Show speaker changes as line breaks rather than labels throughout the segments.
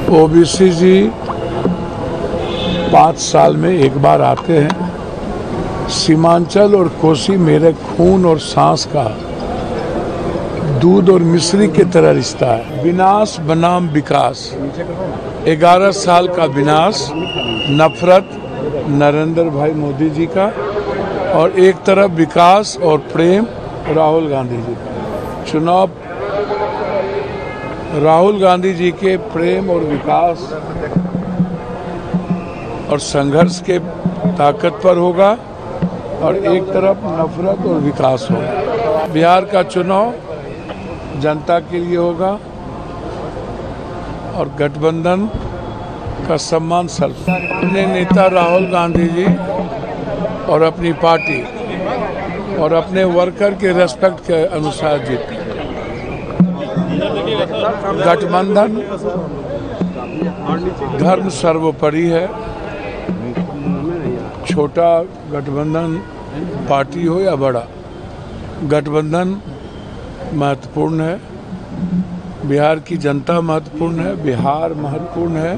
OBC जी 5 साल में एक बार आते हैं। सीमांचल और कोसी मेरे खून और सांस का दूध और मिश्री की तरह रिश्ता है। विनाश बनाम विकास, 11 साल का विनाश, नफरत नरेंद्र भाई मोदी जी का, और एक तरफ विकास और प्रेम राहुल गांधी जी का। चुनाव राहुल गांधी जी के प्रेम और विकास और संघर्ष के ताकत पर होगा, और एक तरफ नफरत और विकास होगा। बिहार का चुनाव जनता के लिए होगा, और गठबंधन का सम्मान सर्व। अपने नेता राहुल गांधी जी और अपनी पार्टी और अपने वर्कर के रेस्पेक्ट के अनुसार जीते। गठबंधन धर्म सर्वोपरि है। छोटा गठबंधन पार्टी हो या बड़ा, गठबंधन महत्वपूर्ण है। बिहार की जनता महत्वपूर्ण है, बिहार महत्वपूर्ण है,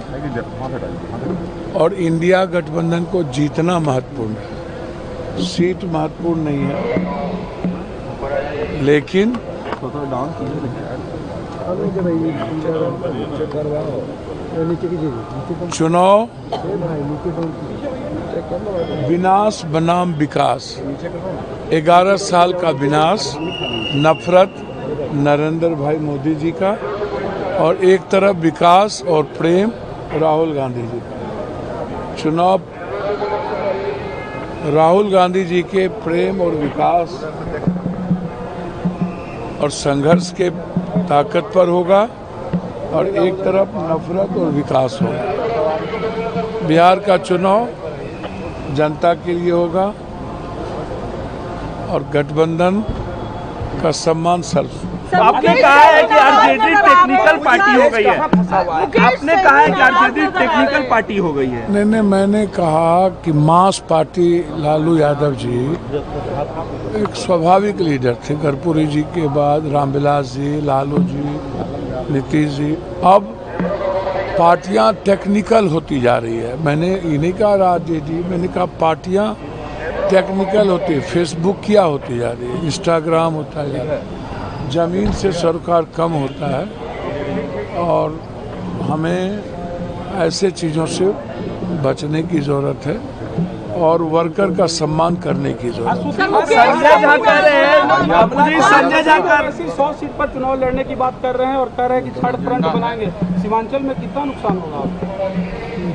और इंडिया गठबंधन को जीतना महत्वपूर्ण है। सीट महत्वपूर्ण नहीं है, लेकिन चुनाव विनाश बनाम विकास, 11 साल का विनाश, नफरत नरेंद्र भाई मोदी जी का, और एक तरफ विकास और प्रेम राहुल गांधी जी का। चुनाव राहुल गांधी जी के प्रेम और विकास और संघर्ष के ताकत पर होगा, और एक तरफ नफरत और विकास होगा। बिहार का चुनाव जनता के लिए होगा, और गठबंधन का सम्मान सर्व।
आपने कहा है कि आरजेडी टेक्निकल पार्टी हो गई है। आपने कहा है कि आरजेडी टेक्निकल पार्टी हो गई है।
नहीं, मैंने कहा कि मास पार्टी लालू यादव जी एक स्वाभाविक लीडर थे। कर्पूरी जी के बाद रामविलास जी, लालू जी, नीतीश जी। अब पार्टियां टेक्निकल होती जा रही है। मैंने ये नहीं कहा आरजेडी, मैंने कहा पार्टियां टेक्निकल होती है। फेसबुक क्या होती जा रही है, इंस्टाग्राम होता जा रहा है, जमीन से सरोकार कम होता है, और हमें ऐसे चीज़ों से बचने की ज़रूरत है, और वर्कर का सम्मान करने की जरूरत है।
संजय झा कह रहे हैं, संजय झा 100 सीट पर चुनाव लड़ने की बात कर रहे हैं, और कह रहे हैं कि थर्ड फ्रंट बनाएंगे। सीमांचल में कितना नुकसान होगा?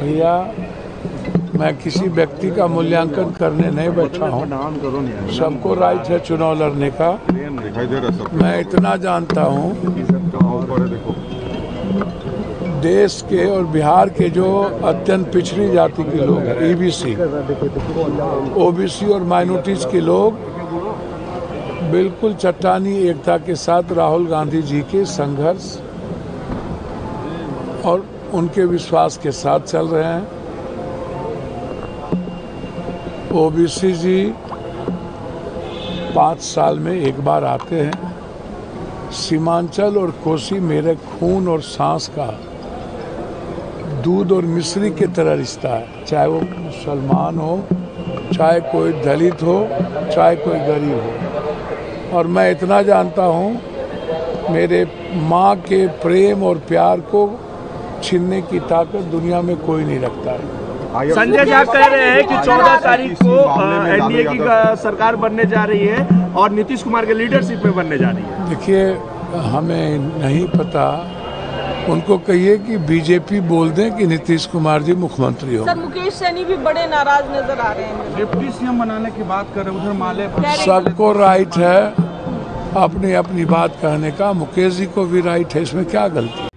भैया, मैं किसी व्यक्ति का मूल्यांकन करने नहीं बैठा हूँ। सबको राइट है चुनाव लड़ने का। मैं इतना जानता हूँ, देश के और बिहार के जो अत्यंत पिछड़ी जाति के लोग हैं, ईबीसी, ओबीसी और माइनॉरिटीज के लोग बिल्कुल चट्टानी एकता के साथ राहुल गांधी जी के संघर्ष और उनके विश्वास के साथ चल रहे हैं। ओबीसी जी 5 साल में एक बार आते हैं। सीमांचल और कोसी मेरे खून और सांस का दूध और मिश्री की तरह रिश्ता है। चाहे वो मुसलमान हो, चाहे कोई दलित हो, चाहे कोई गरीब हो। और मैं इतना जानता हूँ, मेरे माँ के प्रेम और प्यार को छीनने की ताकत दुनिया में कोई नहीं रखता है।
संजय झा कह रहे हैं कि 14 तारीख को एनडीए की सरकार बनने जा रही है, और नीतीश कुमार के लीडरशिप में बनने जा रही है।
देखिए, हमें नहीं पता। उनको कहिए कि बीजेपी बोल दें कि नीतीश कुमार जी मुख्यमंत्री हो।
सर, मुकेश सहनी भी बड़े नाराज नजर आ रहे हैं।
डिप्टी सीएम बनाने की बात कर रहे हैं, उधर माले।
सबको राइट है अपनी अपनी बात कहने का। मुकेश जी को भी राइट है, इसमें क्या गलती?